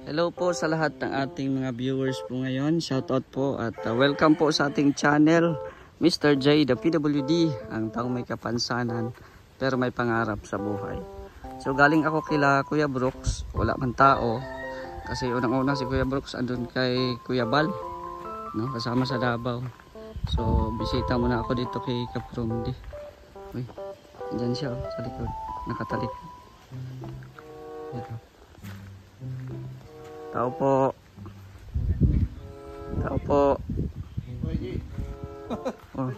Hello po sa lahat ng ating mga viewers po ngayon. Shoutout po at welcome po sa ating channel, Mr. J, the PWD, ang taong may kapansanan pero may pangarap sa buhay. So galing ako kila Kuya Brooks, wala man tao. Kasi unang-una si Kuya Brooks andun kay Kuya Bal, no? Kasama sa Davao. So bisita muna ako dito kay Kapromdi. Uy, andyan siya sa likod, nakatalik. Dito. Tao po. Tao po. Oh.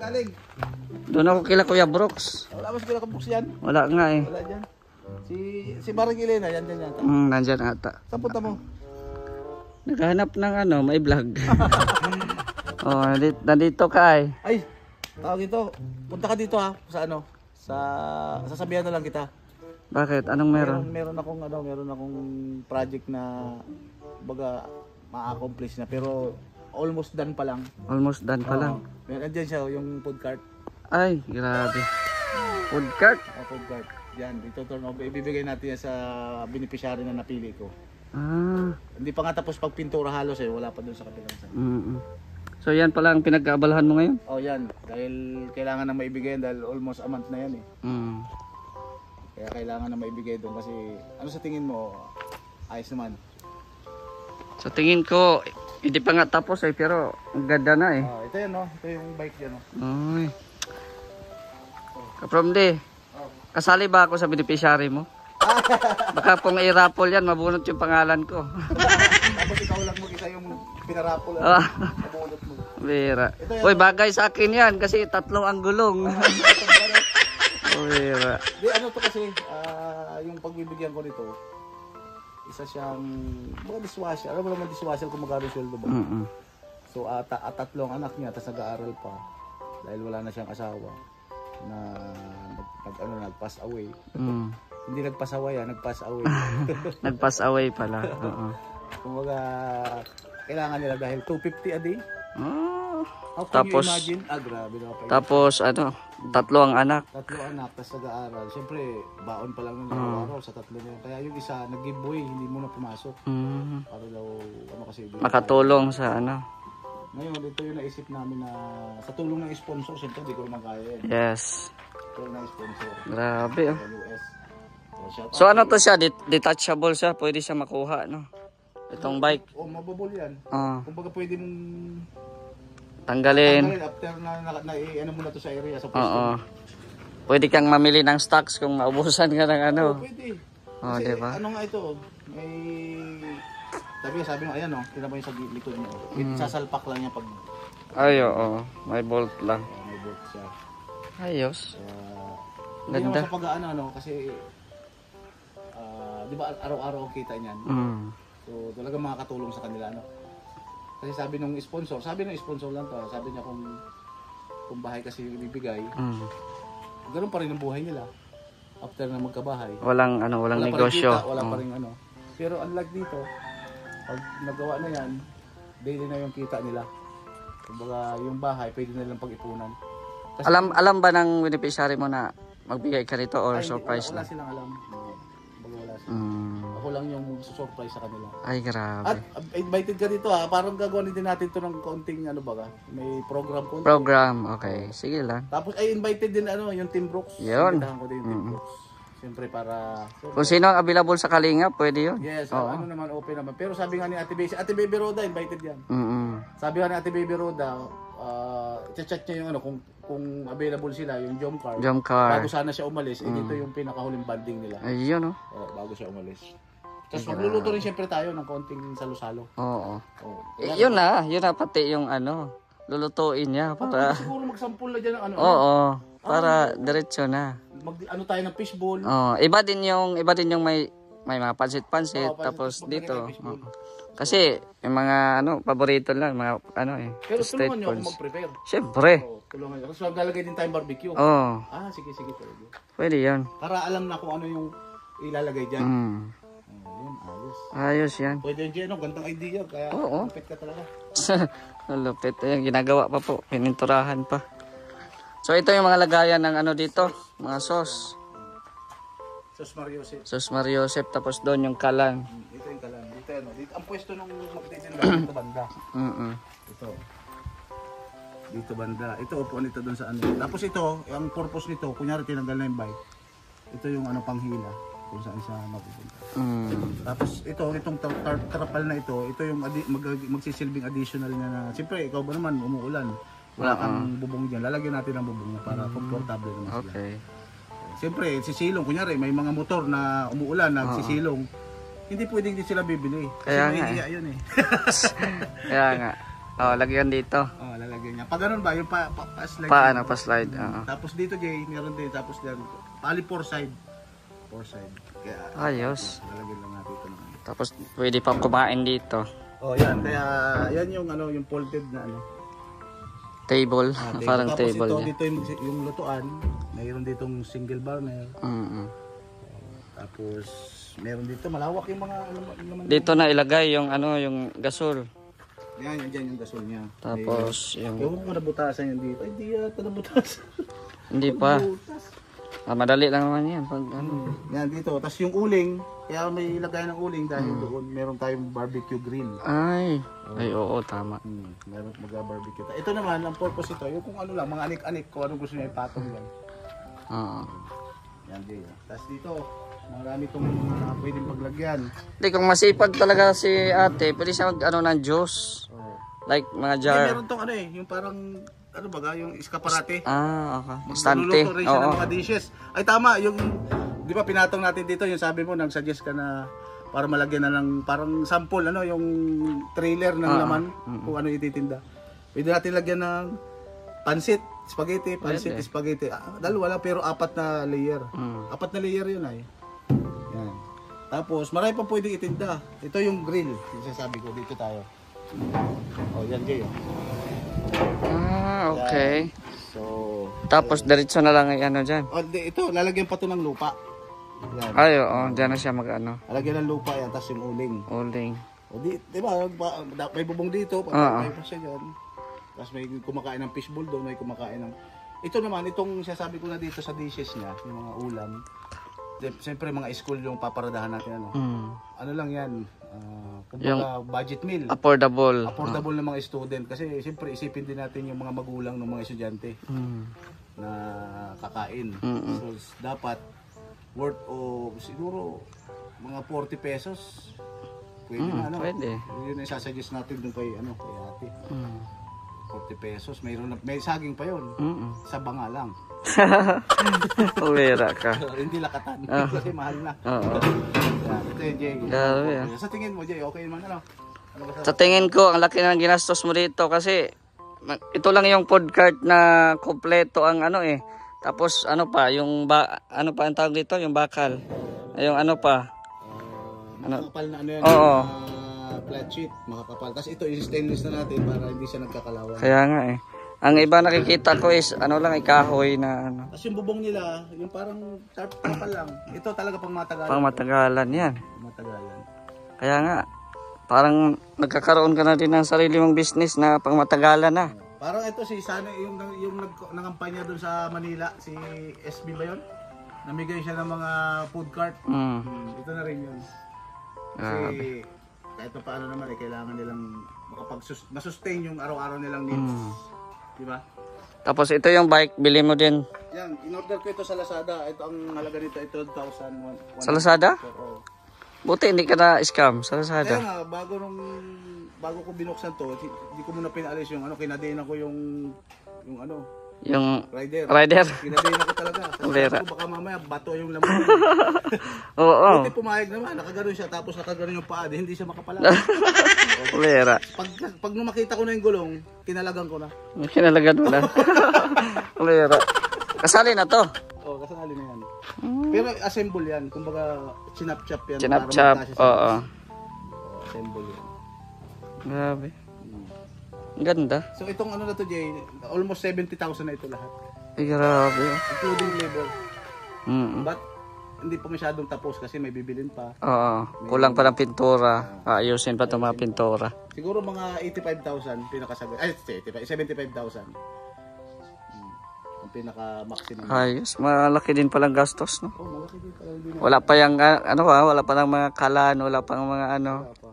Doon ako kila Kuya Brooks. Wala ba si Kuya Brooks yan? Wala nga eh. Wala dyan. Si Maring Elena, yan dyan yata. Nandyan ata. Saan punta mo? Naghahanap ng ano, may vlog. Oh, nandito ka eh. Ay, tawag ito. Punta ka dito ha, sa ano? Sasabihan na lang kita. Bakit? Anong meron? Meron akong project na baga ma-accomplish na pero almost done pa lang. Almost done pa lang. Nandiyan siya yung food cart. Ay, grabe. Food cart? Food cart. Yan, dito turn over. Ibibigay natin yan sa beneficiary na napili ko. Ah. Hindi pa nga tapos pagpintura halos eh, wala pa dun sa kabilang side. So yan pala ang pinag-aabalahan mo ngayon? Oh, yan. Dahil kailangan na maibigay dahil almost a month na yan eh. Kaya kailangan na maibigay doon kasi ano sa tingin mo? Ayos naman. Sa tingin ko, hindi pa nga tapos eh, pero ang ganda na eh. Ito yan no, ito yung bike dyan no. Ay. Kapromdi, kasali ba ako sa beneficiary mo? Baka pong i-raffle yan, mabunot yung pangalan ko. Tapos ikaw lang mag-isa yung pinaraffle. Mabunot mo. Bira. Uy, bagay sa akin yan kasi 3 ang gulong. Bira. Di ano to kasi, yung pagbibigyan ko nito, isa siyang mga dishwasher. Alam mo naman dishwasher kung magkano sweldo ba? So 3 ang anak niya, tapos nag-aaral pa dahil wala na siyang asawa na nag-pass away. Hindi nag-pass away, nag-pass away. Nag-pass away pala. Kumbaga kailangan nila dahil 250 a day. How can Tapos you imagine? Grabe na pa. Tapos 3 ang anak. 3 anak, tapos nag-aaral. Siyempre, baon pa lang ng araw sa 3 niya. Kaya yung isa, nag-giveaway, hindi muna pumasok. Para daw, kasi... Makatulong sa ano. Ngayon, ito yung naisip namin na sa tulong ng sponsor, siyempre, hindi ko naman kaya yan. Yes. Tulong ng sponsor. Grabe oh. US. So ano to siya? Detachable siya? Pwede siya makuha, no? Itong bike. Mababol yan. Kumbaga pwede mong... Tanggalin after na ano muna to sa area sa pwesto. Pwede kang mamili ng stocks kung maubusan ka ng ano. Pwede. Kasi diba? Ano nga ito, may sabi mo ayan tingnan mo yung sa likod niya. Sasalpak lang niya pag ay may bolt lang. May bolt siya. Ayos. Ganda. Sa pag-aano kasi di ba araw-araw ang kita niyan. So talagang makakatulong sa kanila Kasi sabi ng sponsor lang to, sabi niya kung bahay kasi ibibigay, ganoon pa rin ang buhay nila after na magkabahay. Walang negosyo. Wala pa rin Pero unlike dito, pag nagawa na yan, daily na yung kita nila. Kumbaga yung bahay pwede na lang pag-ipunan. Kasi, alam ba ng beneficiary mo na magbigay ka nito or surprise wala lang? Silang alam. Wala silang. Ako lang yung surprise sa kanila. Ay, grabe. At invited ka dito parang gagawin din natin to ng kaunting may program ko. Okay. Sige lang. Tapos ay invited din yung Team Brooks. Yun. Invitahan ko din yung Team Brooks. Siyempre para... Kung sino ang available sa Kalinga, pwede yun. Yes, ano naman, open naman. Pero sabi nga ni Ate Baby Roda, invited yan. Sabi nga ni Ate Baby Roda, check niya yung kung available sila, yung jump car. Bago sana siya umalis, dito yung pinakahuling banding nila. Ayun bago siya umalis. Tapos magluluto rin siyempre tayo ng konting salo-salo. Yun na pati yung lulutuin niya para... Siguro magsampul na dyan ng para diretso na. Tayo ng fishbowl. Iba din yung may mga pansit-pansit tapos dito. Kasi yung mga paborito lang, mga Pero street tulungan niyo ako foods. mag-prepare. Siyempre. Tulungan niyo. Kasi maglalagay din tayong barbecue. Sige pwede. Pwede yun. Para alam na kung ano yung ilalagay dyan. Yun, ayos yan. Pwede yun, gandang idea. Kaya lupit ka talaga. Lupit. Yung ginagawa pa po. Pininturahan pa. So ito yung mga lagayan ng dito. Mga sauce. Sos Mariosep. Sos Mariosep, tapos doon yung Kalan. Dito yung Kalan. Dito yan. Dito, ang pwesto nung magtitinda dito banda. Ito. Dito banda. Ito upuan ito doon sa ano. Tapos ito, ang purpose nito, kunyari tinanggal na yung bike. Ito yung ano panghila kung saan siya mapupunta. Tapos itong trapal na ito yung magsisilbing additional niya na. Siyempre, ikaw ba naman umuulan? Wala kang bubong diyan. Lalagyan natin ang bubong para komportable naman sila. Okay. Siyempre, sisilong. Kunyari, may mga motor na umuulan, nagsisilong. Hindi pwedeng din sila bibili. Kasi Kaya mahihiya yun eh. Kaya nga. Lagyan dito. Lalagyan niya. Pag ganun ba, yung pa-slide. Pa-slide. Tapos dito, Jay, meron din. Tapos diyan, pali 4 side. Kaya, Ayos. lalagyan lang natin ito. Tapos pwede pa kumain dito. Yan. Kaya, yan yung yung folded na Table. Parang tapos table ito, niya. dito yung lutuan. Mayroon ditong single burner. Tapos, meron dito, malawak yung mga laman. Dito na ilagay yung yung gasol. Yan yung gasol niya. Tapos Yung mga nabutasan yan dito. Ay, di yata nabutasan. hindi pa. Madali lang naman yan. Pag Yan dito. Tapos yung uling, kaya may ilagay ng uling dahil doon meron tayong barbecue grill. Ay, oo, tama. Meron mag-barbecue. Ito naman, ang purpose ito, yung kung ano lang, mga anik-anik, kung anong gusto niya ipatong yan. Yan din. Tapos dito, marami itong pwedeng paglagyan. Hindi, kung masipag talaga si ate, pwede siya mag ng juice. Like mga jar. Meron tong yung parang, yung iskaparate. Okay. Stante. Magluluto rin siya ng mga dishes. Ay tama, yung, di ba pinatong natin dito, yung sabi mo, nag-suggest ka na para malagyan na ng parang sample, yung trailer ng laman, kung ano ititinda. Pwede natin lagyan ng pansit, spaghetti, spaghetti. Dalawa lang, pero 4 na layer. 4 na layer yun ay. Yan. Tapos, marami pa pwedeng itinda. Ito yung grill, yung sasabi ko, dito tayo. Yan Jay. Okay. So, tapos diretso na lang dyan. Ito, lalagyan pa to ng lupa. Yan. Ay, dyan na siya Lalagyan ng lupa yan, tapos yung uling. Di ba, may bubong dito, patay pa siya dyan. Tapos may kumakain ng fishbowl doon, may kumakain ng... Ito naman, itong sasabi ko na dito sa dishes niya, yung mga ulam. Siyempre mga school yung paparadahan natin. Ano lang yan, kumbaga budget meal. Affordable ng mga student. Kasi siyempre isipin din natin yung mga magulang ng mga estudyante na kakain. So dapat worth of siguro mga 40 pesos. Pwede na Pwede. Yun ang sasuggest natin dun kay ate. 40 pesos. May saging pa yun. Sa banga lang. Pumira ka. Hindi lakatan. Kasi mahal na. Ito yung Jay. Sa tingin mo Jay, okay naman Sa tingin ko, ang laki ng ginastos mo dito kasi ito lang yung food cart na kompleto ang Tapos yung ano pa ang tawag dito? Yung bakal. Yung makakapal na yan. Flat sheet, makakapal. Tapos ito, stainless na natin para hindi siya nagkakalawan. Kaya nga Ang iba nakikita ko is kahoy na Tapos yung bubong nila, yung parang tarpal lang. Ito talaga pang matagalan. Pang matagalan yan. Matagalan. Kaya nga, parang nagkakaroon ka na din ng sarili mong business na pang matagalan na. Parang ito si Sana, yung nangampanya doon sa Manila, si SB ba yun? Namigay siya ng mga food cart. Ito na rin yun. Kasi kahit pa paano naman kailangan nilang masustain yung araw-araw nilang needs. Diba? Tapos ito yung bike, bili mo din. Yan, in-order ko ito sa Lazada. Ito ang halaga nito, 12,000. Sa Lazada? Buti hindi ka na-scam sa Lazada. Kaya nga, bago ko binuksan to, hindi ko muna pinaalis yung kinadena ko yung rider. Kinadena ko talaga. Kasi ko baka mamaya bato yung laman. Oo. Buti pumayag naman, nakagano'n siya, tapos nakagano'n yung paa, hindi siya makapala. Ulera. Pag nung makita ko na yung gulong, kinalagan ko na. Kinalagan mo na. Ulera. Kasali na to. Oo, kasali na yan. Pero assemble yan, kumbaga chinap-chap yan. Chinap-chap, oo. Assemble yan. Grabe. Ganda. So itong na to Jay, almost 70,000 na ito lahat. Ay, grabe. Including labor. But hindi pa masyadong tapos kasi may bibilin pa. Oo. Kulang pa ng pintura. Ayusin pa itong mga pintura. Siguro mga 85,000 pinakasabi. Ay, 75,000. pinaka-maximum. Ayos, malaki din palang gastos, no? Oh, malaki din pala din. Wala pa yung, wala pa ng mga kalan, wala pa ng mga ano. Wala pa.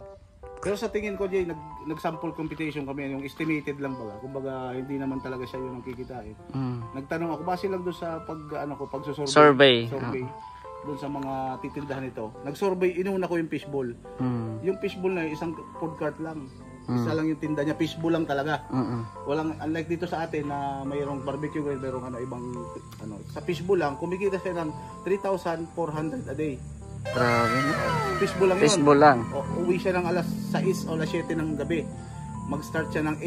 Pero sa tingin ko, Jay, nag-sample competition kami, yung estimated lang baga. Kumbaga, hindi naman talaga siya yung kikitain. Nagtanong ako, base lang doon sa pagsusurvey. Survey. Doon sa mga titindahan nito. Nag-survey, inuna ko yung fishbowl. Yung fishbowl na isang food cart lang. Isa lang yung tinda niya, fishbowl lang talaga. Walang, unlike dito sa atin na mayroong barbecue grill, mayroong ibang sa fishbowl lang, kumikita siya ng 3,400 a day. Grabe, no? Fishbowl lang yun. Fishbowl lang. Uwi siya ng alas 6 o alas 7 ng gabi. Mag-start siya ng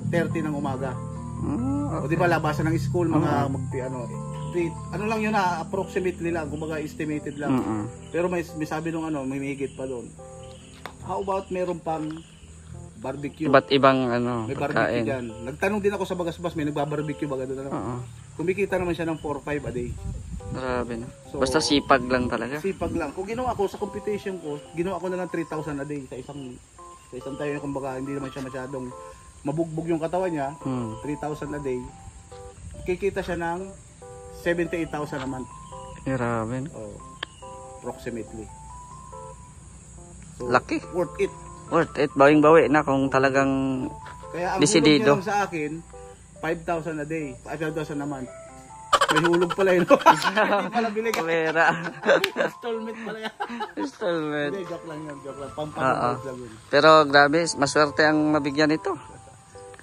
8:30 ng umaga. Okay. O di ba labasan ng school, mga ano lang yun na, approximately lang, kumbaga estimated lang. Pero may sabi nung may higit pa doon. How about meron pang barbecue? Iba't ibang may barbecue dyan. Nagtanong din ako sa Bagasbas, may nagbabarbecue baga doon. Kumikita naman siya ng 4-5 a day. Grabe, no? So, basta sipag lang talaga. Sipag lang. Kung ginawa ko sa competition ko, ginawa ko na lang 3,000 a day sa isang tayo, kumbaga hindi naman siya masyadong mabugbog yung katawan niya. 3,000 a day. Kikita siya ng 78,000 a month. Grabe, no? Approximately. So, laki. Worth it. Worth it. Bawing-bawi na kung talagang kaya ang desidido. hulog niya lang sa akin, 5,000 a day. 5,000 a month. May hulog pala yun. Hindi pala bilig. Kamera. Installment pala yan. Installment. Hindi, joke lang yun. Joke lang. Pampanood lang yun. Pero grabe, maswerte ang mabigyan ito.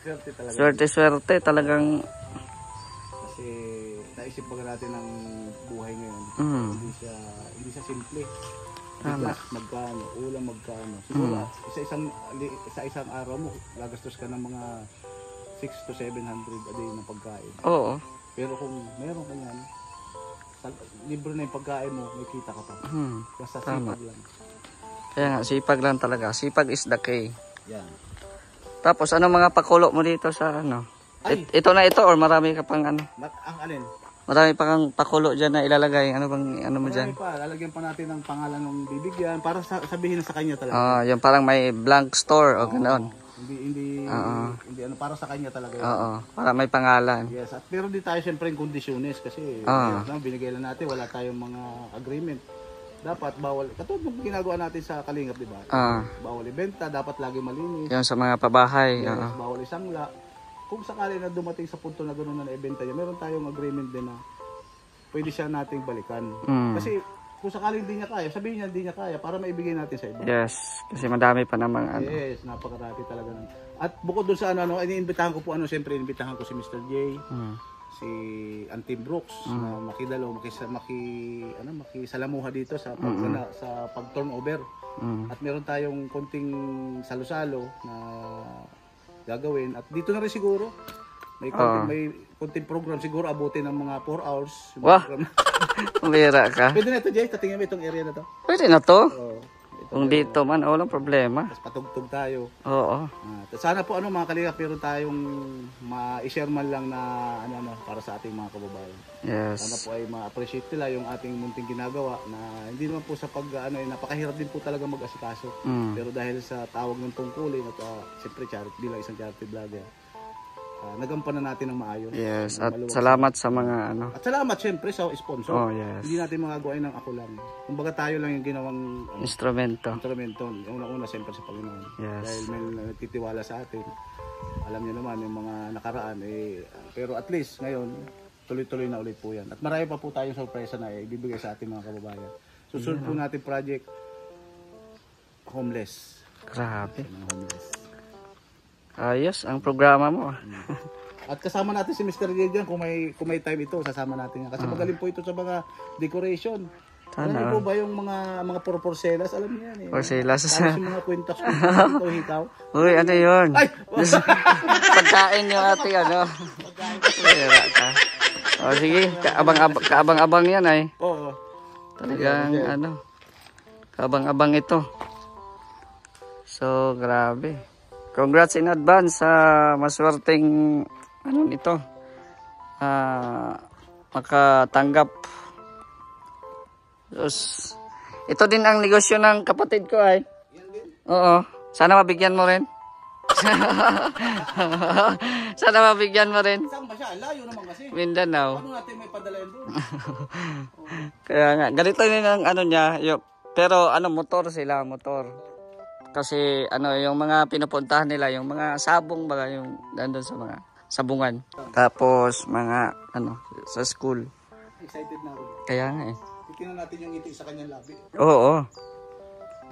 Swerte talaga. Swerte talagang. Kasi naisip pa natin ng buhay ngayon. Hindi siya simple. Bigas, magkano, ulam magkano. Siguro sa isang araw mo, gagastos ka ng mga 600 to 700 a day ng pagkain. Oo. Pero kung meron ka yan, libre na yung pagkain mo, may kita ka pa. Basta sipag lang. Kaya nga, sipag lang talaga. Sipag is the key. Yan. Tapos, ano mga pakulo mo dito sa ano? Ay! Ito na ito or marami ka pang ano? Ang alin? Marami pa kang pakulo dyan na ilalagay. Ano bang ano mo dyan? Marami pa. Lalagyan pa natin ng pangalan ng bibigyan para sabihin na sa kanya talaga. Yung parang may blank store o ganoon. Hindi para sa kanya talaga. Para may pangalan. Yes, at meron din tayo siyempre yung kondisyones kasi binigay lang natin, wala tayong mga agreement. Dapat bawal, katulad ng ginagawa natin sa Kalingap, di ba? Bawal ibenta, dapat lagi malinis. Yung sa mga pabahay. Yes, bawal isangla. Kung sakali na dumating sa punto na gano'n na ibenta niya, meron tayong agreement din na pwede siya nating balikan. Kasi kung sakali hindi niya kaya, sabihin niya hindi niya kaya para maibigay natin sa iba. Yes, kasi madami pa namang ano. Yes, napakarami talaga. At bukod doon sa iniimbitahan ko po siyempre iniimbitahan ko si Mr. J, si Auntie Brooks na makidalo, makisalamuha dito sa pag-turnover. At meron tayong konting salo-salo na gagawin. At dito na rin siguro may konting program siguro abutin ng mga 4 hours. Wah! Umira ka. Pwede na ito, Jay. Tatingin mo itong area na to. Pwede na to. Kung dito man, walang problema. Tapos patugtog tayo. Oo. Sana po mga kalingap, meron tayong ma-share man lang na para sa ating mga kababayan. Yes. Sana po ay ma-appreciate nila yung ating munting ginagawa na hindi naman po sa napakahirap din po talaga mag-asikaso. Pero dahil sa tawag ng tungkulin at siyempre bilang isang charity vlogger, nagampanan natin ng maayos. Yes, at salamat sa mga At salamat siyempre sa sponsor. Oh, yes. Hindi natin magagawa ng ako lang. Kumbaga tayo lang yung ginawang instrumento. Una-una siyempre sa Panginoon. Yes. Dahil may nagtitiwala sa atin. Alam niyo naman yung mga nakaraan pero at least ngayon tuloy-tuloy na ulit po yan. At marami pa po tayong sorpresa na ibibigay sa ating mga kababayan. Susunod po natin project homeless. Grabe. Mga homeless. Ayos ang programa mo. At kasama natin si Mr. J dyan kung may time ito, sasama natin yan. Kasi magaling po ito sa mga decoration. Alam niyo po ba yung mga porcelas? Alam niyo yan eh. Porcelas. Tapos yung mga kwintas ito, hitaw. Uy, ano yun? Ay! Pagkain yung ating Pera ka. O sige, kaabang-abang yan ay. Oo. Talagang kaabang-abang ito. So, grabe. Congrats in advance sa maswerteng nito. Makatanggap. Ito din ang negosyo ng kapatid ko ay. Oo. Sana mabigyan mo rin. Sana mabigyan mo rin. Saan ba siya? Layo naman kasi. Mindanao. Paano natin may padala yun doon? Kaya nga, ganito din ang ano niya. Pero ano, motor sila, motor. Kasi ano, yung mga pinupuntahan nila, yung mga sabong baga, yung nandun sa mga sabungan. Tapos mga ano, sa school. Excited na ako. Kaya nga eh. Titingnan natin yung ngiti sa kanyang labi. Oo.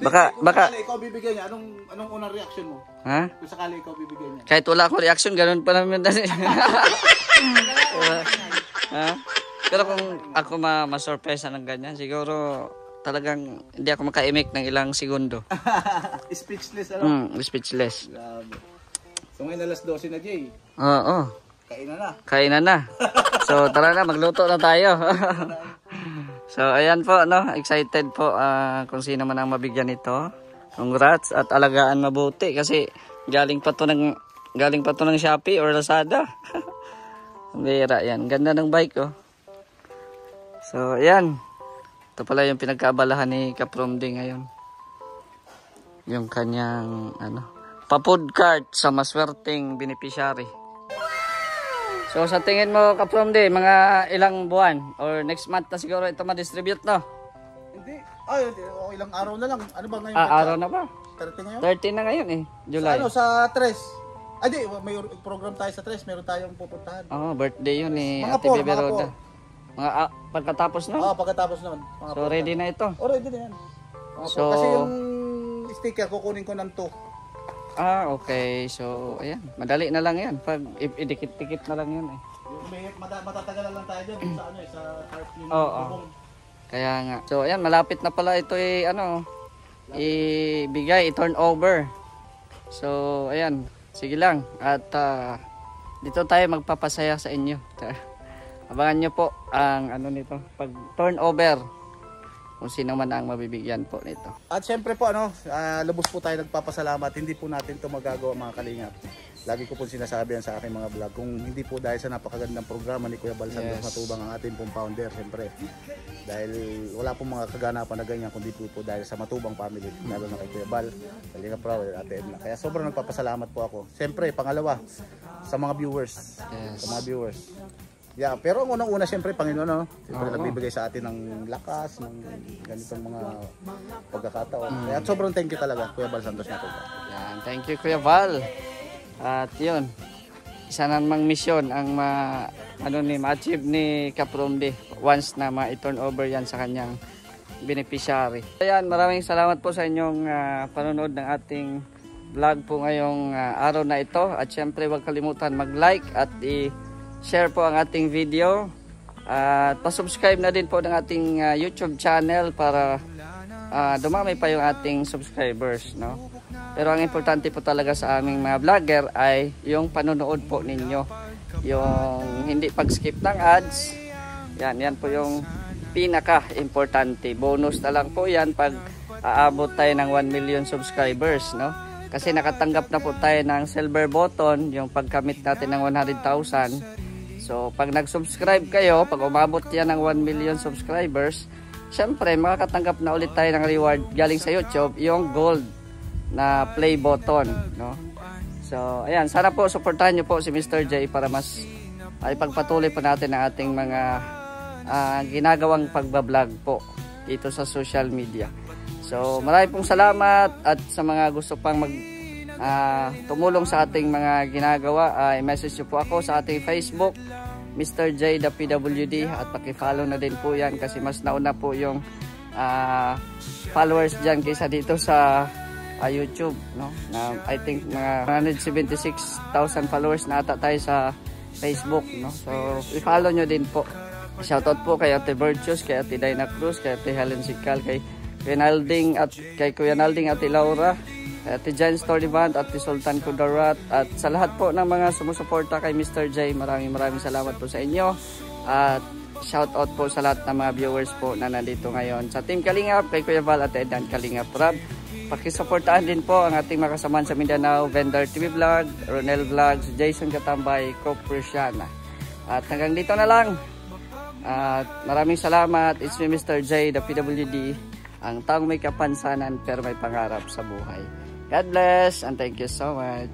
Baka Kung sakali ikaw bibigyan niya, anong unang reaction mo? Ha? Kung sakali ikaw bibigyan niya. Kahit wala akong reaction, ganun pa naman dali. Ha? Pero kung ako ma-surpresa ng ganyan, siguro talagang hindi ako makaimik ng ilang segundo. Speechless ano? Speechless. Grabe. So ngayon alas 12 na, Jay. Oo. Kainan na. Kainan na. So tara na, magluto na tayo. So ayan po, no, excited po kung sino man ang mabigyan nito. Congrats at alagaan mabuti kasi galing pa to ng Shopee or Lazada. Bira yan. Ganda ng bike oh. So ayan. Ito pala yung pinagkaabalahan ni Kapromdi ngayon. Yung kanyang ano, pa-food cart sa maswerteng beneficiary. So sa tingin mo Kapromdi, mga ilang buwan or next month na siguro ito ma-distribute no? Hindi. Ay, ilang araw na lang. Ano ba ngayon? Araw na ba? 30 ngayon? 30 na ngayon eh, July. Sa 3? Ay di, may program tayo sa 3. Meron tayong pupuntahan. Birthday yun ni Mga Ate Bebe Roda. Pagkatapos nun? Pagkatapos nun. So ready na ito? Ready na yan. So, kasi yung sticker kukunin ko ng 2. Okay. So, ayan. Madali na lang yan. Pag idikit-dikit na lang yun eh. Matatagal lang tayo dyan sa ano sa carp yung bubong. Kaya nga. So, ayan. Malapit na pala ito ibigay, i-turn over. So, ayan. Sige lang. At dito tayo magpapasaya sa inyo. Abangan nyo po ang ano nito. Pag turn over. Kung sino man ang mabibigyan po nito. At syempre po lubos po tayo nagpapasalamat. Hindi po natin ito magagawa mga kalingap. Lagi ko po sinasabi yan sa aking mga vlog. Kung hindi po dahil sa napakagandang programa ni Kuya Bal Santos Matubang ang ating pong founder, syempre. Dahil wala pong mga kaganapan na ganyan kundi po dahil sa Matubang family. Lalo na kay Kuya Bal, Kalinga Pro, Ate Edna. Kaya sobrang nagpapasalamat po ako. Syempre, pangalawa, sa mga viewers. Sa mga viewers. Yeah, pero ang unang-una siyempre Panginoon no. Siyempre nagbibigay sa atin ng lakas ng ganitong mga pagkakataon. Kaya sobrang thank you talaga Kuya Bal Santos Matubang. Yan, thank you Kuya Bal. At 'yun. Isa namang misyon ang ma-achieve ni Kapromdi once na ma-turn over yan sa kanyang beneficiary. Ayan, maraming salamat po sa inyong panonood ng ating vlog po ngayong araw na ito. At syempre huwag kalimutan mag-like at share po ang ating video at pa-subscribe na din po ng ating YouTube channel para dumami pa yung ating subscribers no. Pero ang importante po talaga sa aming mga vlogger ay yung panonood po ninyo, yung hindi pag-skip ng ads. Yan po yung pinaka-importante. Bonus na lang po yan pag aabot tayo ng 1 million subscribers no. Kasi nakatanggap na po tayo ng silver button, yung pagkamit natin ng 100,000. So, pag nag-subscribe kayo, pag umabot yan ng 1 million subscribers, syempre, makakatanggap na ulit tayo ng reward galing sa YouTube, yung gold na play button, no? So, ayan, sana po, supportahan nyo po si Mr. J para mas ipagpatuloy po natin ang ating mga ginagawang pagbablog po dito sa social media. So, marami pong salamat at sa mga gusto pang tumulong sa ating mga ginagawa, i-message nyo po ako sa ating Facebook, Mr. J the PWD, at paki-follow na din po yan kasi mas nauna po yung followers dyan kaysa dito sa YouTube no? Na I think mga 176,000 followers na ata tayo sa Facebook no? So i-follow nyo din po. Shoutout po kay Ate Virtues, kay Ate Dina Cruz, kay Ate Helen Sikal, kay Kuya Nalding at Ate Laura, Ate Jan Storyband, Ate Sultan Kudarat, at sa lahat po ng mga sumusuporta kay Mr. J, maraming salamat po sa inyo. At shout out po sa lahat ng mga viewers po na nandito ngayon sa Team Kalingap, kay Kuya Val at Edan Kalingap Rab. Pakisuportahan din po ang ating mga kasamahan sa Mindanao, Vendor TV Vlog, Ronel Vlogs, Jason Katambay, Copresiana. At hanggang dito na lang. At maraming salamat. It's me, Mr. J, the PWD, ang taong may kapansanan pero may pangarap sa buhay. God bless and thank you so much.